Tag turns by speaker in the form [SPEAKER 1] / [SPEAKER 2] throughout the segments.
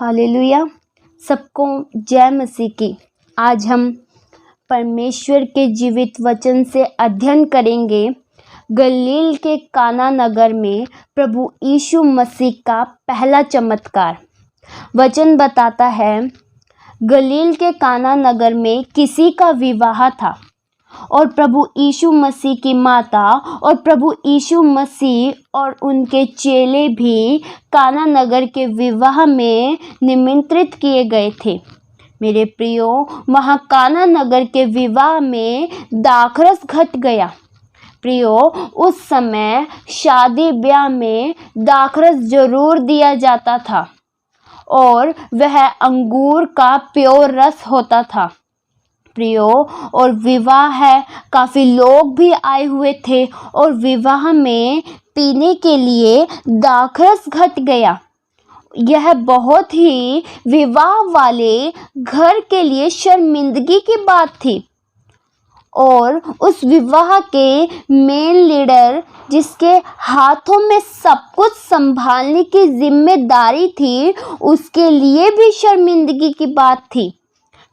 [SPEAKER 1] Hallelujah. सबको जय मसीह की। आज हम परमेश्वर के जीवित वचन से अध्ययन करेंगे गलील के काना नगर में प्रभु यीशु मसीह का पहला चमत्कार। वचन बताता है, गलील के काना नगर में किसी का विवाह था और प्रभु यीशु मसीह की माता और प्रभु यीशु मसीह और उनके चेले भी काना नगर के विवाह में निमंत्रित किए गए थे। मेरे प्रियो, वहाँ काना नगर के विवाह में दाखरस घट गया। प्रियो, उस समय शादी ब्याह में दाखरस जरूर दिया जाता था और वह अंगूर का प्योर रस होता था। प्रियो, और विवाह है, काफ़ी लोग भी आए हुए थे और विवाह में पीने के लिए दाखरस घट गया। यह बहुत ही विवाह वाले घर के लिए शर्मिंदगी की बात थी और उस विवाह के मेन लीडर, जिसके हाथों में सब कुछ संभालने की जिम्मेदारी थी, उसके लिए भी शर्मिंदगी की बात थी,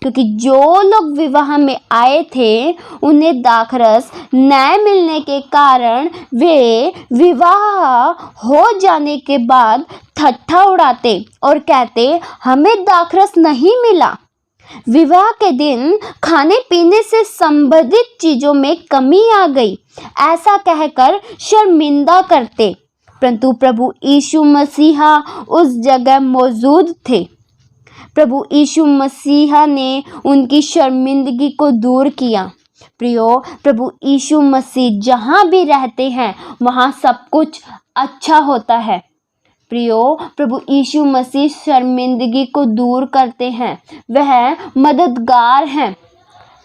[SPEAKER 1] क्योंकि जो लोग विवाह में आए थे उन्हें दाखरस न मिलने के कारण वे विवाह हो जाने के बाद ठट्ठा उड़ाते और कहते, हमें दाखरस नहीं मिला। विवाह के दिन खाने पीने से संबंधित चीज़ों में कमी आ गई, ऐसा कहकर शर्मिंदा करते। परंतु प्रभु यीशु मसीहा उस जगह मौजूद थे। प्रभु यीशु मसीहा ने उनकी शर्मिंदगी को दूर किया। प्रियो, प्रभु यीशु मसीह जहाँ भी रहते हैं वहाँ सब कुछ अच्छा होता है। प्रियो, प्रभु यीशु मसीह शर्मिंदगी को दूर करते हैं, वह मददगार हैं।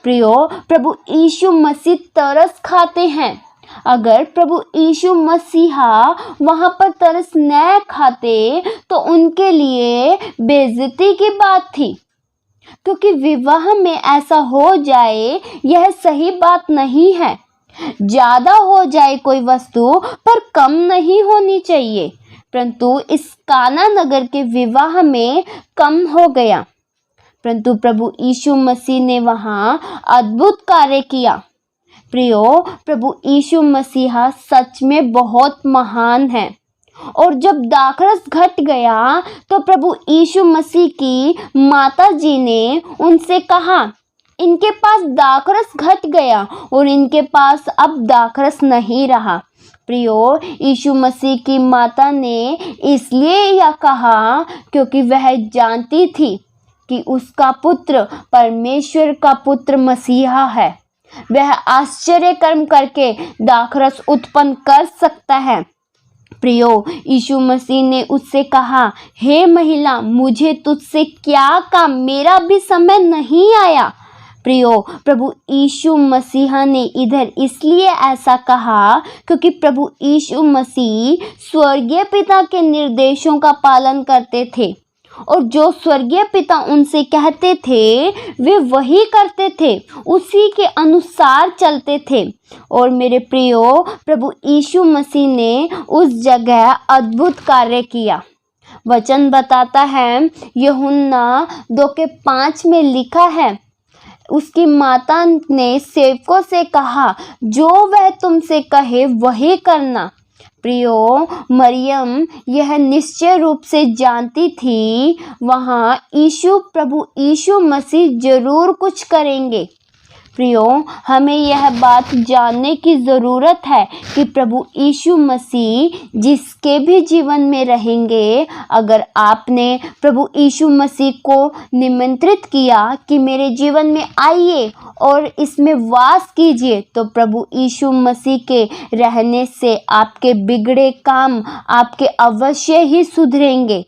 [SPEAKER 1] प्रियो, प्रभु यीशु मसीह तरस खाते हैं। अगर प्रभु यीशु मसीहा वहाँ पर तरस न खाते तो उनके लिए बेइज्जती की बात थी, क्योंकि विवाह में ऐसा हो जाए यह सही बात नहीं है। ज़्यादा हो जाए कोई वस्तु पर कम नहीं होनी चाहिए, परंतु इस काना नगर के विवाह में कम हो गया। परंतु प्रभु यीशु मसीह ने वहाँ अद्भुत कार्य किया। प्रियो, प्रभु यीशु मसीहा सच में बहुत महान है। और जब दाखरस घट गया तो प्रभु यीशु मसीह की माता जी ने उनसे कहा, इनके पास दाखरस घट गया और इनके पास अब दाखरस नहीं रहा। प्रियो, यीशु मसीह की माता ने इसलिए यह कहा क्योंकि वह जानती थी कि उसका पुत्र परमेश्वर का पुत्र मसीहा है। वह आश्चर्य कर्म करके दाखरस उत्पन्न कर सकता है। प्रियो, यीशु मसीह ने उससे कहा, हे महिला, मुझे तुझसे क्या काम, मेरा भी समय नहीं आया। प्रियो, प्रभु यीशु मसीहा ने इधर इसलिए ऐसा कहा क्योंकि प्रभु यीशु मसीह स्वर्गीय पिता के निर्देशों का पालन करते थे और जो स्वर्गीय पिता उनसे कहते थे वे वही करते थे, उसी के अनुसार चलते थे। और मेरे प्रियो, प्रभु यीशु मसीह ने उस जगह अद्भुत कार्य किया। वचन बताता है, यूहन्ना 2:5 में लिखा है, उसकी माता ने सेवकों से कहा, जो वह तुमसे कहे वही करना। प्रियो, मरियम यह निश्चय रूप से जानती थी वहाँ प्रभु यीशु मसीह जरूर कुछ करेंगे। प्रियो, हमें यह बात जानने की ज़रूरत है कि प्रभु यीशु मसीह जिसके भी जीवन में रहेंगे, अगर आपने प्रभु यीशु मसीह को निमंत्रित किया कि मेरे जीवन में आइए और इसमें वास कीजिए, तो प्रभु यीशु मसीह के रहने से आपके बिगड़े काम आपके अवश्य ही सुधरेंगे।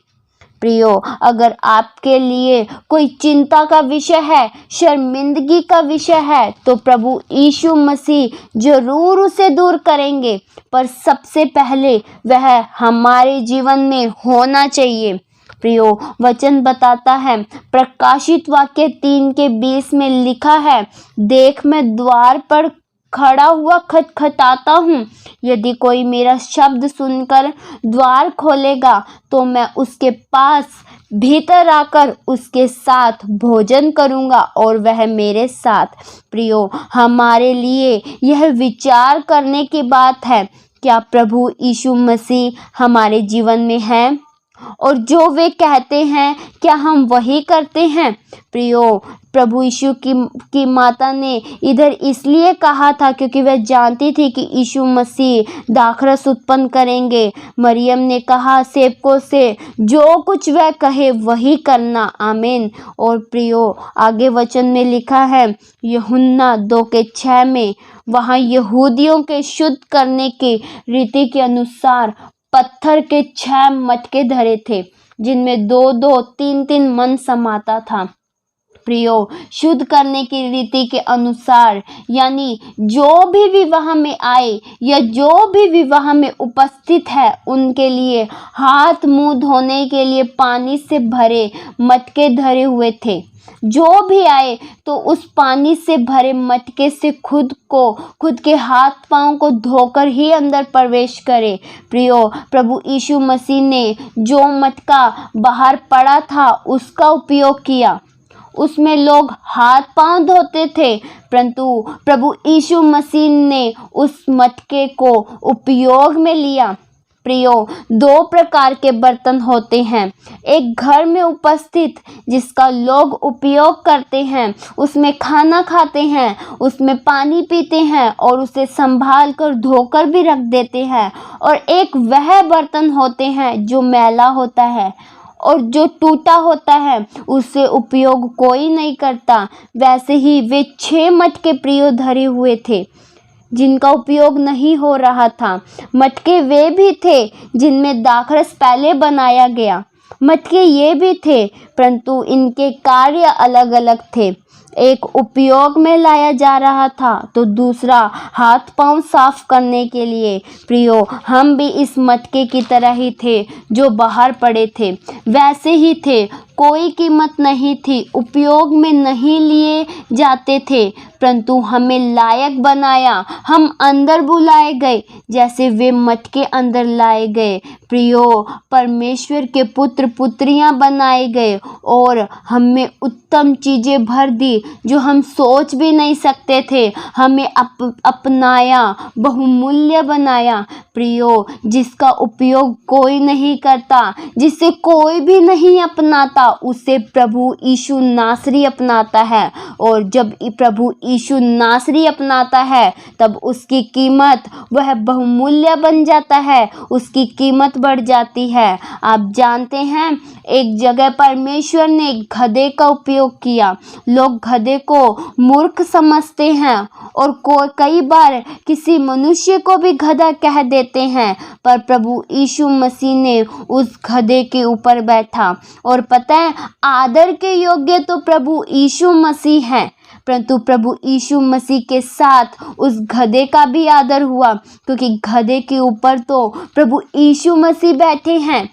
[SPEAKER 1] प्रियो, अगर आपके लिए कोई चिंता का विषय है, शर्मिंदगी का विषय है, तो प्रभु यीशु मसीह जरूर उसे दूर करेंगे, पर सबसे पहले वह हमारे जीवन में होना चाहिए। प्रियो, वचन बताता है, प्रकाशित वाक्य 3:20 में लिखा है, देख मैं द्वार पर खड़ा हुआ खटखटाता हूँ। यदि कोई मेरा शब्द सुनकर द्वार खोलेगा तो मैं उसके पास भीतर आकर उसके साथ भोजन करूंगा और वह मेरे साथ। प्रियो, हमारे लिए यह विचार करने की बात है, क्या प्रभु यीशु मसीह हमारे जीवन में है और जो वे कहते हैं क्या हम वही करते हैं। प्रियो, प्रभु यीशु की माता ने इधर इसलिए कहा था क्योंकि वह जानती थी कि यीशु मसीह दाखरस उत्पन्न करेंगे। मरियम ने कहा सेवकों से, जो कुछ वह कहे वही करना। आमीन। और प्रियो, आगे वचन में लिखा है यूहन्ना 2:6 में, वहाँ यहूदियों के शुद्ध करने की रीति के अनुसार पत्थर के 6 मटके धरे थे जिनमें 2-2, 3-3 मन समाता था। प्रियो, शुद्ध करने की रीति के अनुसार यानी जो भी विवाह में आए या जो भी विवाह में उपस्थित है उनके लिए हाथ मुंह धोने के लिए पानी से भरे मटके धरे हुए थे। जो भी आए तो उस पानी से भरे मटके से खुद के हाथ पांव को धोकर ही अंदर प्रवेश करे। प्रियो, प्रभु यीशु मसीह ने जो मटका बाहर पड़ा था उसका उपयोग किया। उसमें लोग हाथ पांव धोते थे, परंतु प्रभु यीशु मसीह ने उस मटके को उपयोग में लिया। प्रियो, 2 प्रकार के बर्तन होते हैं। एक घर में उपस्थित जिसका लोग उपयोग करते हैं, उसमें खाना खाते हैं, उसमें पानी पीते हैं और उसे संभाल कर धोकर भी रख देते हैं। और एक वह बर्तन होते हैं जो मैला होता है और जो टूटा होता है, उससे उपयोग कोई नहीं करता। वैसे ही वे 6 मटके प्रियो धरे हुए थे जिनका उपयोग नहीं हो रहा था। मटके वे भी थे जिनमें दाखरस पहले बनाया गया। मटके ये भी थे, परंतु इनके कार्य अलग अलग थे। एक उपयोग में लाया जा रहा था तो दूसरा हाथ पांव साफ करने के लिए। प्रियो, हम भी इस मटके की तरह ही थे जो बाहर पड़े थे, वैसे ही थे। कोई कीमत नहीं थी, उपयोग में नहीं लिए जाते थे, परंतु हमें लायक बनाया। हम अंदर बुलाए गए जैसे वे मटके अंदर लाए गए। प्रियो, परमेश्वर के पुत्र पुत्रियां बनाए गए और हमें उत्तम चीज़ें भर दी जो हम सोच भी नहीं सकते थे। हमें अपनाया, बहुमूल्य बनाया। प्रियो, जिसका उपयोग कोई नहीं करता, जिसे कोई भी नहीं अपनाता, उसे प्रभु यीशु नासरी अपनाता है। और जब प्रभु यीशु नासरी अपनाता है तब उसकी कीमत, वह बहुमूल्य बन जाता है, उसकी कीमत बढ़ जाती है। आप जानते हैं, एक जगह परमेश्वर ने गधे का उपयोग किया। लोग गधे को मूर्ख समझते हैं और कई बार किसी मनुष्य को भी गधा कह देते हैं, पर प्रभु यीशु मसीह ने उस गधे के ऊपर बैठा। और पता है, आदर के योग्य तो प्रभु यीशु मसीह हैं, परंतु प्रभु यीशु मसीह के साथ उस गधे का भी आदर हुआ, क्योंकि गधे के ऊपर तो प्रभु यीशु मसीह बैठे हैं।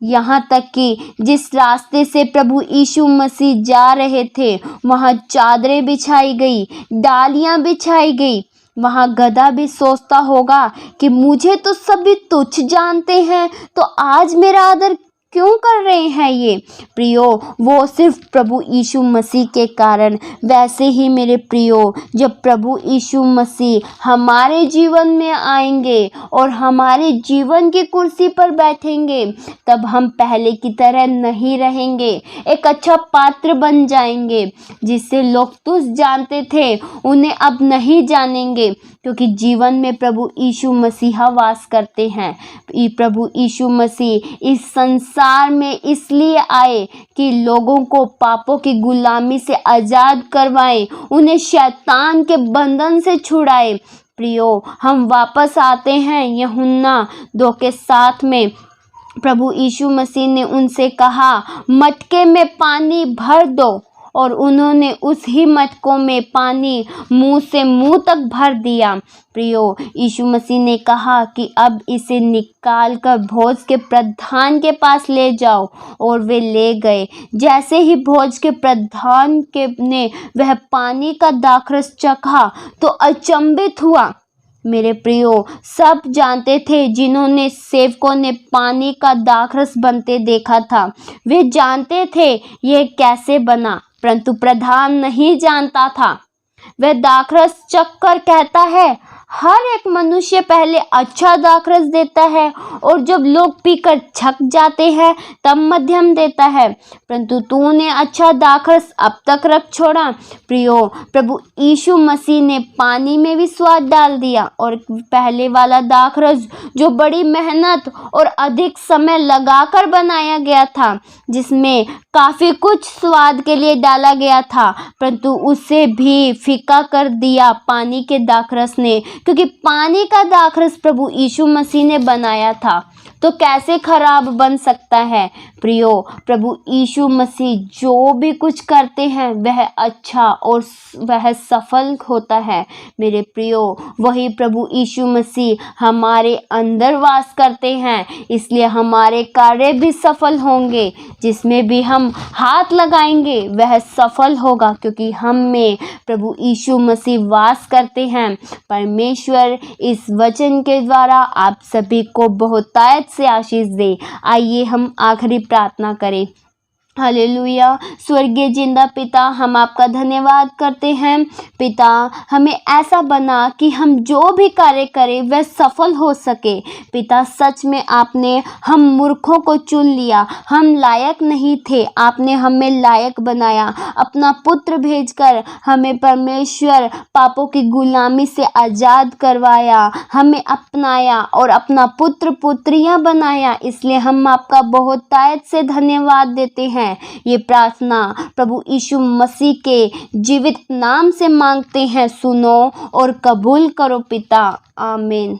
[SPEAKER 1] यहाँ तक कि जिस रास्ते से प्रभु यीशु मसीह जा रहे थे वहाँ चादरें बिछाई गई, डालियाँ बिछाई गई। वहाँ गधा भी सोचता होगा कि मुझे तो सभी तुच्छ जानते हैं, तो आज मेरा आदर क्यों कर रहे हैं ये। प्रियो, वो सिर्फ प्रभु यीशु मसीह के कारण। वैसे ही मेरे प्रियो, जब प्रभु यीशु मसीह हमारे जीवन में आएंगे और हमारे जीवन की कुर्सी पर बैठेंगे, तब हम पहले की तरह नहीं रहेंगे। एक अच्छा पात्र बन जाएंगे, जिससे लोग तुझ जानते थे उन्हें अब नहीं जानेंगे, क्योंकि जीवन में प्रभु यीशु मसीह वास करते हैं। प्रभु यीशु मसीह इस संसार में इसलिए आए कि लोगों को पापों की गुलामी से आज़ाद करवाएं, उन्हें शैतान के बंधन से छुड़ाए। प्रियो, हम वापस आते हैं यूहन्ना 2:7 में। प्रभु यीशु मसीह ने उनसे कहा, मटके में पानी भर दो, और उन्होंने उस ही मटकों में पानी मुंह से मुंह तक भर दिया। प्रियो, यीशु मसीह ने कहा कि अब इसे निकाल कर भोज के प्रधान के पास ले जाओ, और वे ले गए। जैसे ही भोज के प्रधान ने वह पानी का दाखरस चखा तो अचंभित हुआ। मेरे प्रियो, सब जानते थे, जिन्होंने सेवकों ने पानी का दाखरस बनते देखा था, वे जानते थे यह कैसे बना, परंतु प्रधान नहीं जानता था। वह दाखरस चखकर कहता है, हर एक मनुष्य पहले अच्छा दाखरस देता है और जब लोग पीकर छक जाते हैं तब मध्यम देता है, परंतु तूने अच्छा दाखरस अब तक रख छोड़ा। प्रियो, प्रभु यीशु मसीह ने पानी में भी स्वाद डाल दिया और पहले वाला दाखरस जो बड़ी मेहनत और अधिक समय लगाकर बनाया गया था, जिसमें काफी कुछ स्वाद के लिए डाला गया था, परंतु उसे भी फीका कर दिया पानी के दाखरस ने, क्योंकि पानी का दाखरस प्रभु यीशु मसीह ने बनाया था, तो कैसे खराब बन सकता है। प्रियो, प्रभु यीशु मसीह जो भी कुछ करते हैं वह अच्छा और वह सफल होता है। मेरे प्रियो, वही प्रभु यीशु मसीह हमारे अंदर वास करते हैं, इसलिए हमारे कार्य भी सफल होंगे। जिसमें भी हम हाथ लगाएंगे वह सफल होगा, क्योंकि हम में प्रभु यीशु मसीह वास करते हैं। परमेश्वर इस वचन के द्वारा आप सभी को बहुतायत से आशीष दे। आइए हम आखिरी प्रार्थना करें। हालेलुया। स्वर्गीय जिंदा पिता, हम आपका धन्यवाद करते हैं। पिता, हमें ऐसा बना कि हम जो भी कार्य करें वह सफल हो सके। पिता, सच में आपने हम मूर्खों को चुन लिया, हम लायक नहीं थे, आपने हमें लायक बनाया। अपना पुत्र भेजकर हमें परमेश्वर पापों की गुलामी से आज़ाद करवाया, हमें अपनाया और अपना पुत्र पुत्रियां बनाया। इसलिए हम आपका बहुतायत से धन्यवाद देते हैं। ये प्रार्थना प्रभु यीशु मसीह के जीवित नाम से मांगते हैं, सुनो और कबूल करो पिता। आमीन।